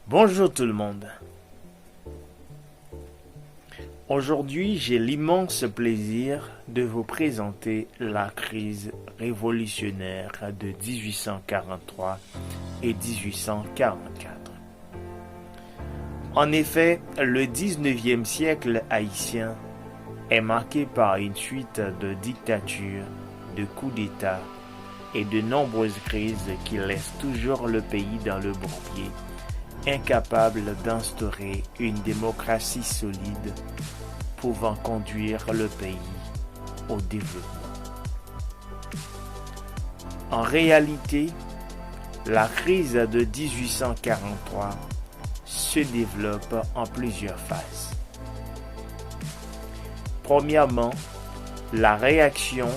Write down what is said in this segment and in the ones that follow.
Bonjour tout le monde. Aujourd'hui, j'ai l'immense plaisir de vous présenter la crise révolutionnaire de 1843 et 1844. En effet, le 19e siècle haïtien est marqué par une suite de dictatures, de coups d'État et de nombreuses crises qui laissent toujours le pays dans le bourbier, incapable d'instaurer une démocratie solide pouvant conduire le pays au développement. En réalité, la crise de 1843 se développe en plusieurs phases. Premièrement, la réaction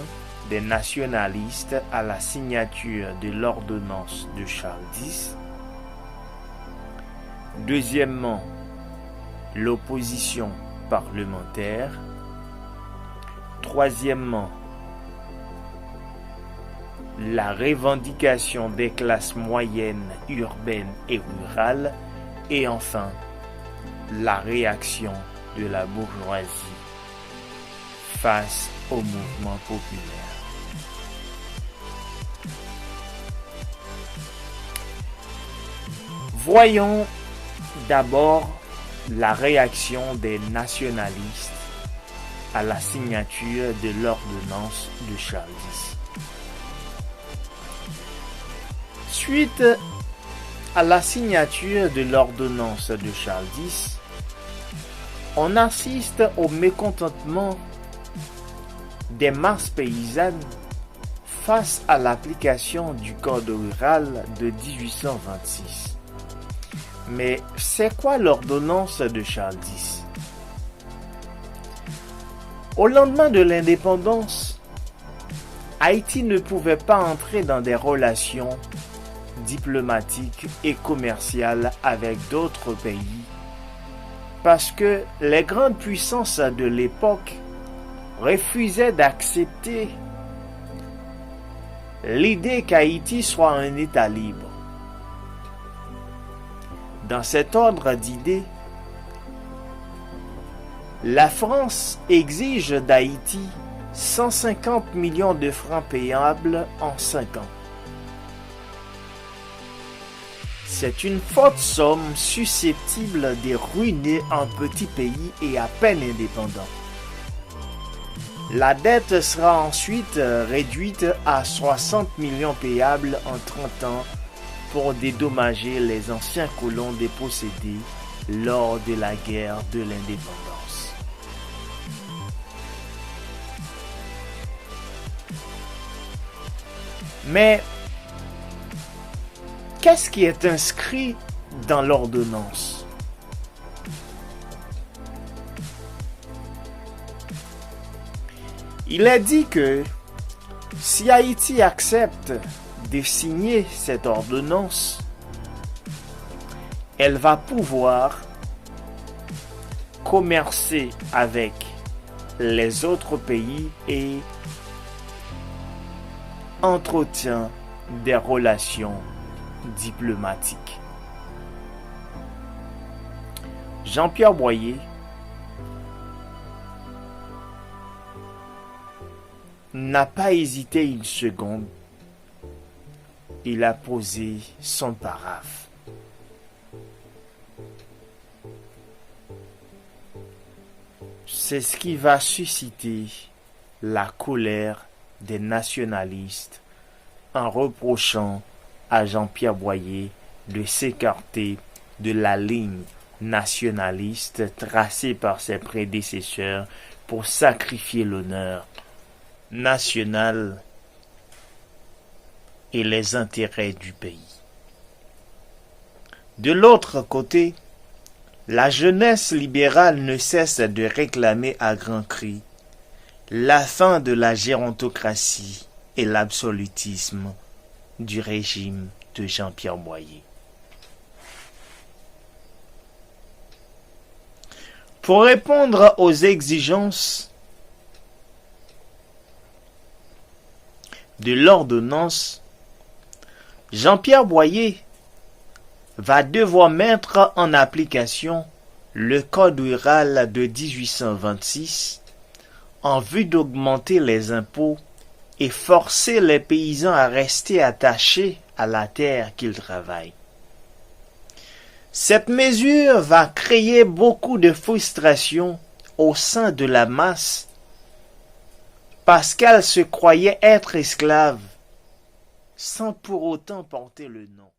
des nationalistes à la signature de l'ordonnance de Charles X. Deuxièmement, l'opposition parlementaire. Troisièmement, la revendication des classes moyennes, urbaines et rurales. Et enfin, la réaction de la bourgeoisie face au mouvement populaire. Voyons d'abord la réaction des nationalistes à la signature de l'ordonnance de Charles X. Suite à la signature de l'ordonnance de Charles X, on assiste au mécontentement des masses paysannes face à l'application du Code rural de 1826. Mais c'est quoi l'ordonnance de Charles X? Au lendemain de l'indépendance, Haïti ne pouvait pas entrer dans des relations diplomatiques et commerciales avec d'autres pays parce que les grandes puissances de l'époque refusaient d'accepter l'idée qu'Haïti soit un État libre. Dans cet ordre d'idées, la France exige d'Haïti 150 millions de francs payables en 5 ans. C'est une forte somme susceptible de ruiner un petit pays et à peine indépendant. La dette sera ensuite réduite à 60 millions payables en 30 ans pour dédommager les anciens colons dépossédés lors de la guerre de l'indépendance. Mais qu'est-ce qui est inscrit dans l'ordonnance? Il est dit que si Haïti accepte de signer cette ordonnance, elle va pouvoir commercer avec les autres pays et entretient des relations diplomatiques. Jean-Pierre Boyer n'a pas hésité une seconde. Il a posé son paraphe. C'est ce qui va susciter la colère des nationalistes en reprochant à Jean-Pierre Boyer de s'écarter de la ligne nationaliste tracée par ses prédécesseurs pour sacrifier l'honneur national et les intérêts du pays. De l'autre côté, la jeunesse libérale ne cesse de réclamer à grands cris la fin de la gérontocratie et l'absolutisme du régime de Jean-Pierre Boyer. Pour répondre aux exigences de l'ordonnance, Jean-Pierre Boyer va devoir mettre en application le Code rural de 1826 en vue d'augmenter les impôts et forcer les paysans à rester attachés à la terre qu'ils travaillent. Cette mesure va créer beaucoup de frustration au sein de la masse parce qu'elle se croyait être esclave sans pour autant porter le nom.